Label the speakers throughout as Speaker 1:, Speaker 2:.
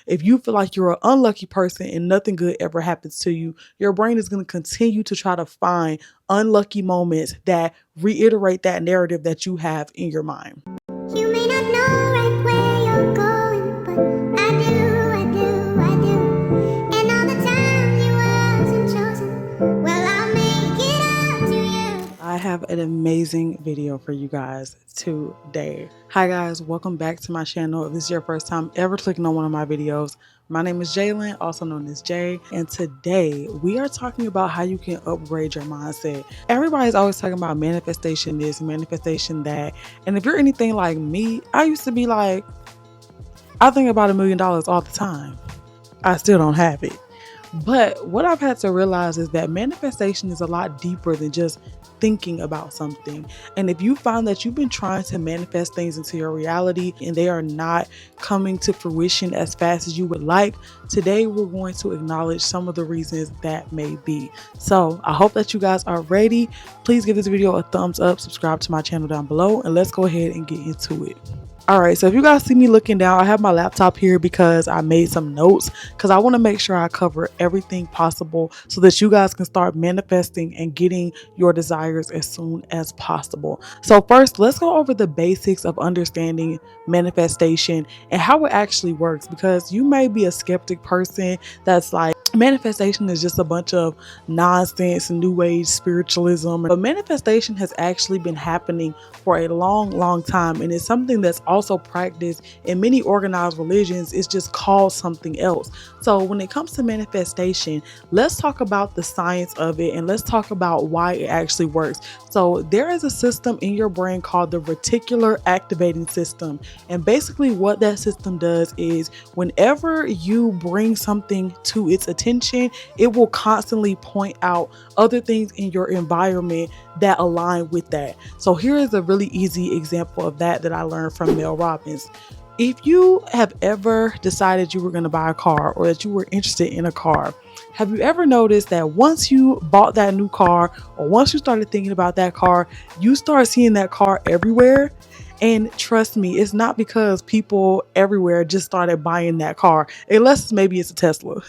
Speaker 1: If you feel like you're an unlucky person and nothing good ever happens to you, your brain is going to continue to try to find unlucky moments that reiterate that narrative that you have in your mind.
Speaker 2: You may not know right where you're going, but I do. And all the time you wasn't chosen, well, I'll make it up to you.
Speaker 1: I have an amazing video for you guys today. Hi guys, welcome back to my channel. If this is your first time ever clicking on one of my videos, my name is Jailyn, also known as Jay, and today we are talking about how you can upgrade your mindset. Everybody's always talking about manifestation this, manifestation that, and if you're anything like me, I used to be like, I think about $1 million all the time. I still don't have it. But what I've had to realize is that manifestation is a lot deeper than just thinking about something. And if you find that you've been trying to manifest things into your reality and they are not coming to fruition as fast as you would like, today we're going to acknowledge some of the reasons that may be. So I hope that you guys are ready. Please give this video a thumbs up, subscribe to my channel down below, and let's go ahead and get into it. All right, so if you guys see me looking down, I have my laptop here because I made some notes because I want to make sure I cover everything possible so that you guys can start manifesting and getting your desires as soon as possible. So first, let's go over the basics of understanding manifestation and how it actually works, because you may be a skeptic person that's like, manifestation is just a bunch of nonsense, new age spiritualism. But manifestation has actually been happening for a long time, and it's something that's also practiced in many organized religions. It's just called something else. So when it comes to manifestation, let's talk about the science of it and let's talk about why it actually works. So there is a system in your brain called the reticular activating system, and basically what that system does is whenever you bring something to its attention, it will constantly point out other things in your environment that align with that. So here is a really easy example of that I learned from Mel Robbins. If you have ever decided you were going to buy a car or that you were interested in a car, have you ever noticed that once you bought that new car or once you started thinking about that car, you start seeing that car everywhere? And trust me, it's not because people everywhere just started buying that car, unless maybe it's a Tesla.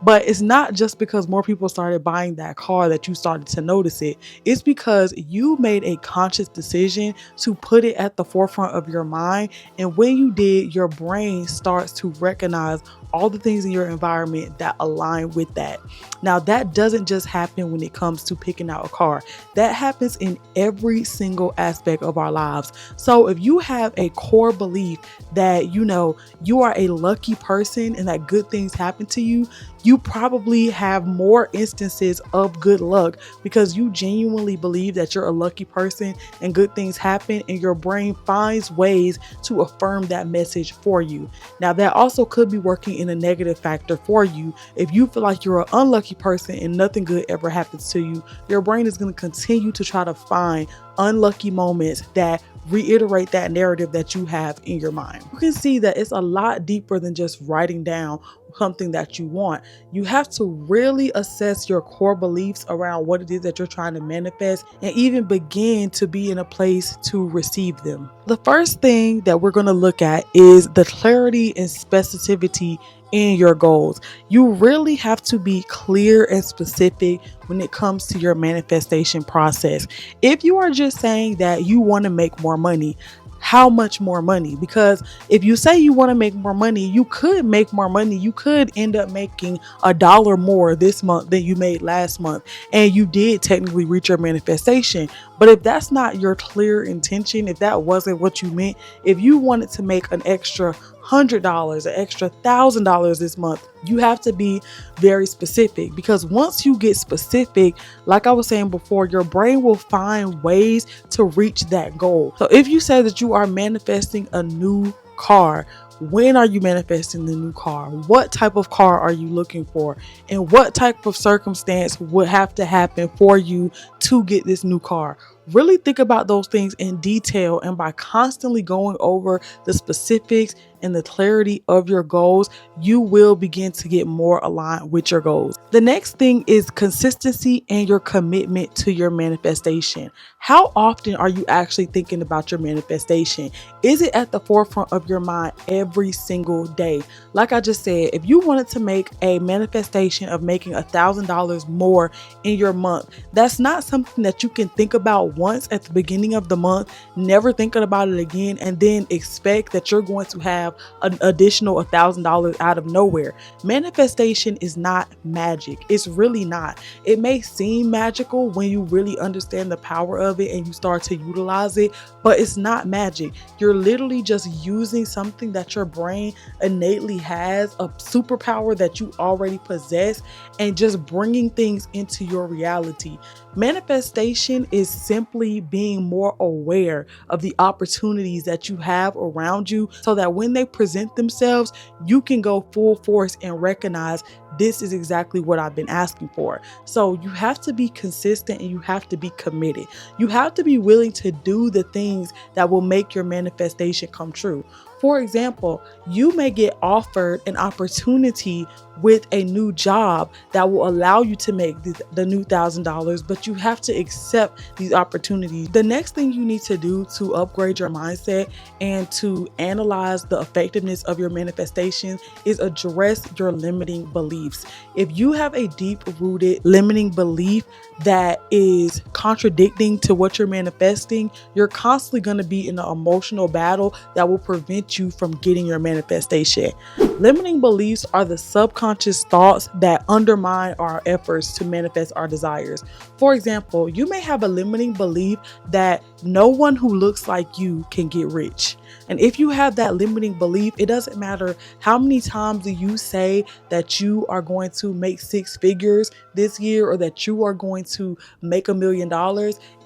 Speaker 1: But it's not just because more people started buying that car that you started to notice it. It's because you made a conscious decision to put it at the forefront of your mind. And when you did, your brain starts to recognize all the things in your environment that align with that. Now, that doesn't just happen when it comes to picking out a car. That happens in every single aspect of our lives. So if you have a core belief that, you are a lucky person and that good things happen to you, you probably have more instances of good luck because you genuinely believe that you're a lucky person and good things happen, and your brain finds ways to affirm that message for you. Now, that also could be working in a negative factor for you. If you feel like you're an unlucky person and nothing good ever happens to you, your brain is going to continue to try to find unlucky moments that reiterate that narrative that you have in your mind. You can see that it's a lot deeper than just writing down something that you want. You have to really assess your core beliefs around what it is that you're trying to manifest and even begin to be in a place to receive them. The first thing that we're going to look at is the clarity and specificity in your goals. You really have to be clear and specific when it comes to your manifestation process. If you are just saying that you want to make more money, how much more money? Because if you say you want to make more money, you could make more money. You could end up making $1 more this month than you made last month, and you did technically reach your manifestation. But if that's not your clear intention, if that wasn't what you meant, if you wanted to make an extra $100, an extra $1,000 this month, you have to be very specific, because once you get specific, like I was saying before, your brain will find ways to reach that goal. So if you say that you are manifesting a new car, when are you manifesting the new car? What type of car are you looking for? And what type of circumstance would have to happen for you to get this new car? Really think about those things in detail, and by constantly going over the specifics and the clarity of your goals, you will begin to get more aligned with your goals. The next thing is consistency and your commitment to your manifestation. How often are you actually thinking about your manifestation? Is it at the forefront of your mind every single day? Like I just said, if you wanted to make a manifestation of making $1,000 more in your month, that's not something that you can think about once at the beginning of the month, never thinking about it again, and then expect that you're going to have an additional $1,000 out of nowhere. Manifestation is not magic. It's really not. It may seem magical when you really understand the power of it and you start to utilize it, but it's not magic. You're literally just using something that your brain innately has, a superpower that you already possess, and just bringing things into your reality. Manifestation is simply being more aware of the opportunities that you have around you so that when they present themselves, you can go full force and recognize this is exactly what I've been asking for. So you have to be consistent and you have to be committed. You have to be willing to do the things that will make your manifestation come true. For example, you may get offered an opportunity with a new job that will allow you to make the new $1,000, but you have to accept these opportunities. The next thing you need to do to upgrade your mindset and to analyze the effectiveness of your manifestation is address your limiting beliefs. If you have a deep-rooted limiting belief that is contradicting to what you're manifesting, you're constantly going to be in an emotional battle that will prevent you from getting your manifestation. Limiting beliefs are the subconscious thoughts that undermine our efforts to manifest our desires. For example, you may have a limiting belief that no one who looks like you can get rich. And if you have that limiting belief, it doesn't matter how many times you say that you are going to make six figures this year or that you are going to make $1 million.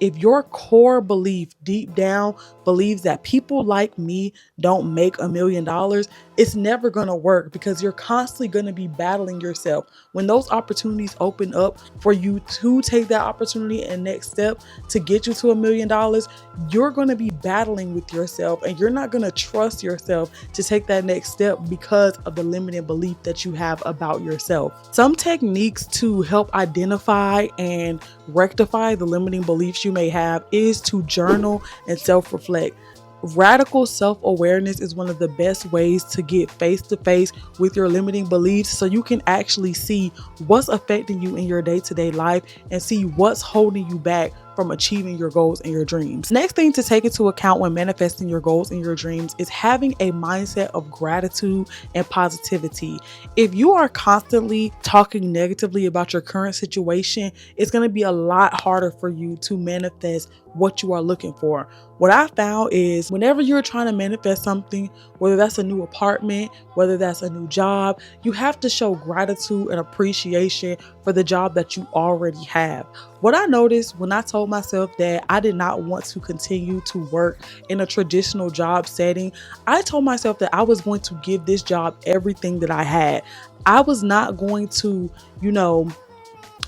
Speaker 1: If your core belief deep down believes that people like me don't make $1 million, it's never going to work because you're constantly going to be battling yourself. When those opportunities open up for you to take that opportunity and next step to get you to $1 million, you're going to be battling with yourself and you're not going to trust yourself to take that next step because of the limiting belief that you have about yourself. Some techniques to help identify and rectify the limiting beliefs you may have is to journal and self-reflect. Radical self-awareness is one of the best ways to get face-to-face with your limiting beliefs so you can actually see what's affecting you in your day-to-day life and see what's holding you back from achieving your goals and your dreams. Next thing to take into account when manifesting your goals and your dreams is having a mindset of gratitude and positivity. If you are constantly talking negatively about your current situation, it's going to be a lot harder for you to manifest what you are looking for. What I found is whenever you're trying to manifest something, whether that's a new apartment, whether that's a new job, you have to show gratitude and appreciation for the job that you already have. What I noticed when I told myself that I did not want to continue to work in a traditional job setting, I told myself that I was going to give this job everything that I had. I was not going to,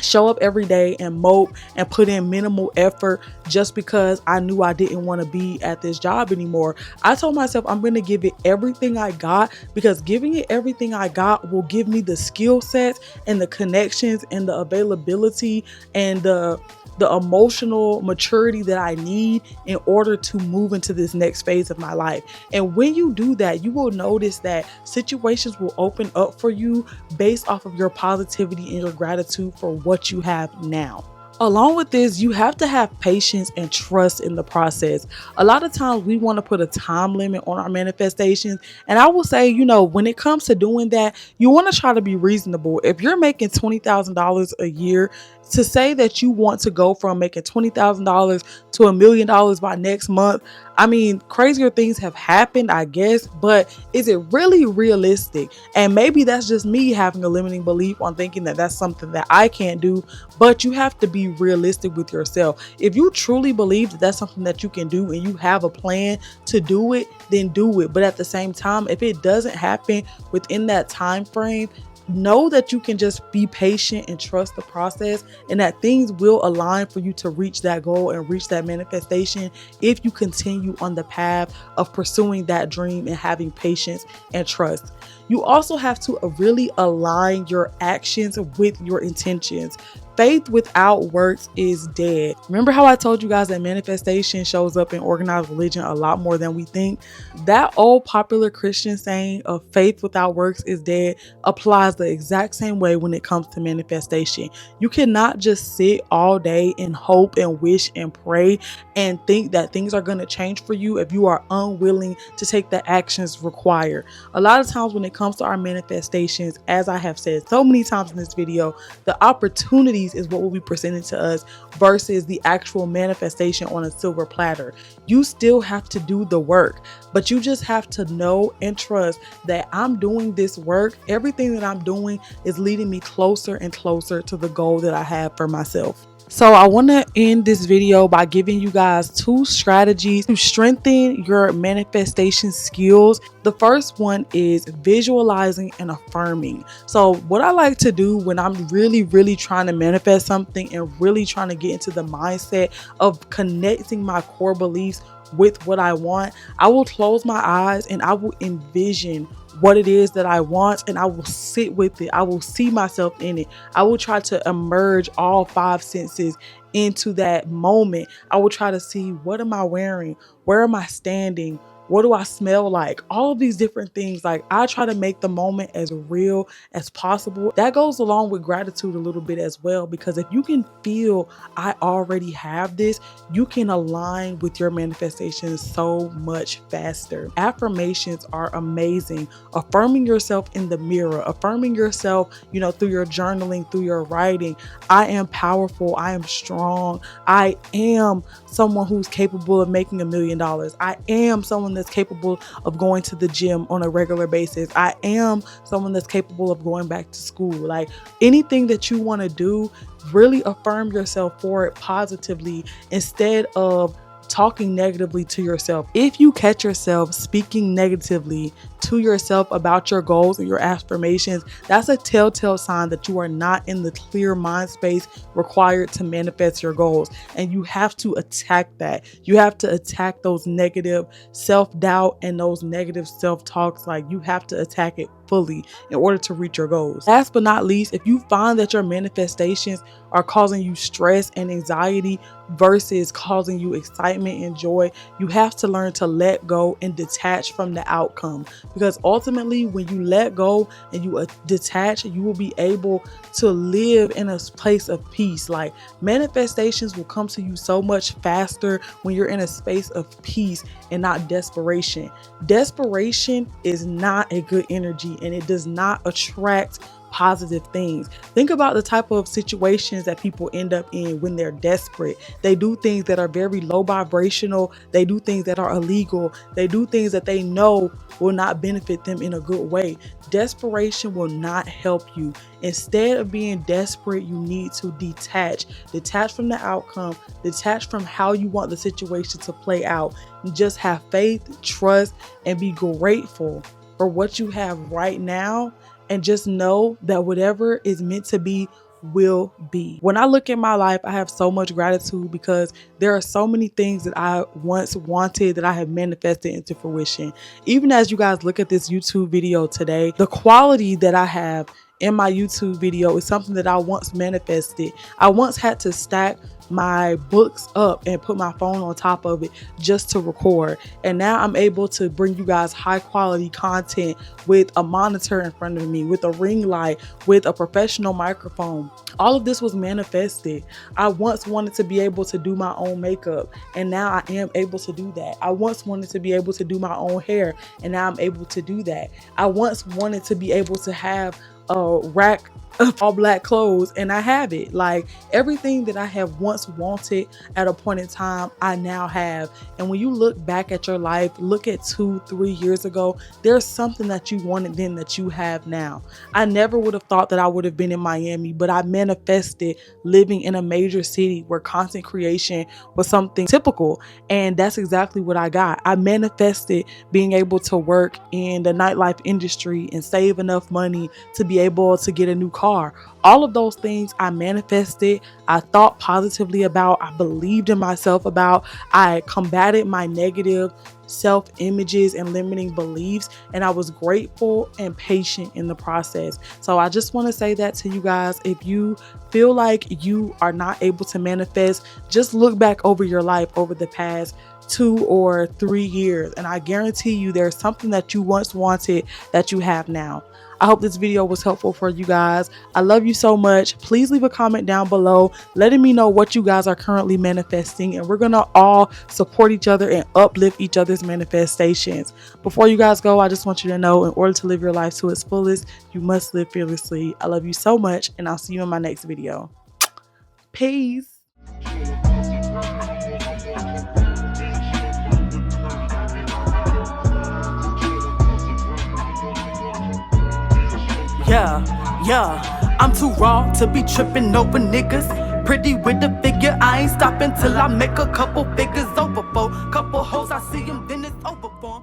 Speaker 1: show up every day and mope and put in minimal effort just because I knew I didn't want to be at this job anymore. I told myself I'm going to give it everything I got because giving it everything I got will give me the skill sets and the connections and the availability and the emotional maturity that I need in order to move into this next phase of my life. And when you do that, you will notice that situations will open up for you based off of your positivity and your gratitude for what you have now. Along with this, you have to have patience and trust in the process. A lot of times we want to put a time limit on our manifestations. And I will say, when it comes to doing that, you want to try to be reasonable. If you're making $20,000 a year, to say that you want to go from making $20,000 to $1 million by next month, I mean, crazier things have happened, I guess, but is it really realistic? And maybe that's just me having a limiting belief on thinking that that's something that I can't do, but you have to be realistic with yourself. If you truly believe that that's something that you can do and you have a plan to do it, then do it. But at the same time, if it doesn't happen within that time frame, know that you can just be patient and trust the process and that things will align for you to reach that goal and reach that manifestation if you continue on the path of pursuing that dream and having patience and trust. You also have to really align your actions with your intentions. Faith without works is dead. Remember how I told you guys that manifestation shows up in organized religion a lot more than we think? That old popular Christian saying of faith without works is dead applies the exact same way when it comes to manifestation. You cannot just sit all day and hope and wish and pray and think that things are going to change for you if you are unwilling to take the actions required. A lot of times when it comes to our manifestations, as I have said so many times in this video, the opportunities is what will be presented to us versus the actual manifestation on a silver platter. You still have to do the work, but you just have to know and trust that I'm doing this work. Everything that I'm doing is leading me closer and closer to the goal that I have for myself. So I want to end this video by giving you guys 2 strategies to strengthen your manifestation skills. The first one is visualizing and affirming. So what I like to do when I'm really trying to manifest something and really trying to get into the mindset of connecting my core beliefs with what I want, I will close my eyes and I will envision what it is that I want, and I will sit with it. I will see myself in it. I will try to emerge all 5 senses into that moment. I will try to see, what am I wearing? Where am I standing? What do I smell like? All of these different things. Like, I try to make the moment as real as possible. That goes along with gratitude a little bit as well, because if you can feel I already have this, you can align with your manifestations so much faster. Affirmations are amazing. Affirming yourself in the mirror, affirming yourself, through your journaling, through your writing. I am powerful. I am strong. I am someone who's capable of making $1 million. I am someone that's capable of going to the gym on a regular basis. I am someone that's capable of going back to school. Like, anything that you want to do, really affirm yourself for it positively instead of talking negatively to yourself. If you catch yourself speaking negatively to yourself about your goals and your affirmations, that's a telltale sign that you are not in the clear mind space required to manifest your goals. And you have to attack that. You have to attack those negative self-doubt and those negative self-talks. Like, you have to attack it fully in order to reach your goals. Last but not least, if you find that your manifestations are causing you stress and anxiety versus causing you excitement and joy, you have to learn to let go and detach from the outcome. Because ultimately, when you let go and you detach, you will be able to live in a place of peace. Like, manifestations will come to you so much faster when you're in a space of peace and not desperation. Desperation is not a good energy, and it does not attract positive things. Think about the type of situations that people end up in when they're desperate. They do things that are very low vibrational. They do things that are illegal. They do things that they know will not benefit them in a good way. Desperation will not help you. Instead of being desperate, you need to detach. Detach from the outcome. Detach from how you want the situation to play out. And just have faith, trust, and be grateful for what you have right now. And just know that whatever is meant to be will be. When I look at my life, I have so much gratitude because there are so many things that I once wanted that I have manifested into fruition. Even as you guys look at this YouTube video today, the quality that I have in my YouTube video is something that I once manifested. I once had to stack my books up and put my phone on top of it just to record. And now I'm able to bring you guys high quality content with a monitor in front of me, with a ring light, with a professional microphone. All of this was manifested. I once wanted to be able to do my own makeup, and now I am able to do that. I once wanted to be able to do my own hair, and now I'm able to do that. I once wanted to be able to have a rack of all black clothes, and I have it. Like, everything that I have once wanted at a point in time, I now have. And when you look back at your life, look at 2-3 years ago, there's something that you wanted then that you have now. I never would have thought that I would have been in Miami, but I manifested living in a major city where content creation was something typical, and that's exactly what I got. I manifested being able to work in the nightlife industry and save enough money to be able to get a new car car. All of those things I manifested, I thought positively about, I believed in myself about, I combated my negative self images and limiting beliefs, and I was grateful and patient in the process. So I just want to say that to you guys. If you feel like you are not able to manifest, just look back over your life over the past 2 or 3 years, and I guarantee you there's something that you once wanted that you have now. I hope this video was helpful for you guys. I love you so much. Please leave a comment down below letting me know what you guys are currently manifesting, and we're gonna all support each other and uplift each other's manifestations. Before you guys go, I just want you to know, in order to live your life to its fullest, you must live fearlessly. I love you so much, and I'll see you in my next video. Peace.
Speaker 3: Yeah, I'm too raw to be tripping over niggas. Pretty with the figure, I ain't stopping till I make a couple figures over for. Couple hoes, I see them, then it's over for 'em.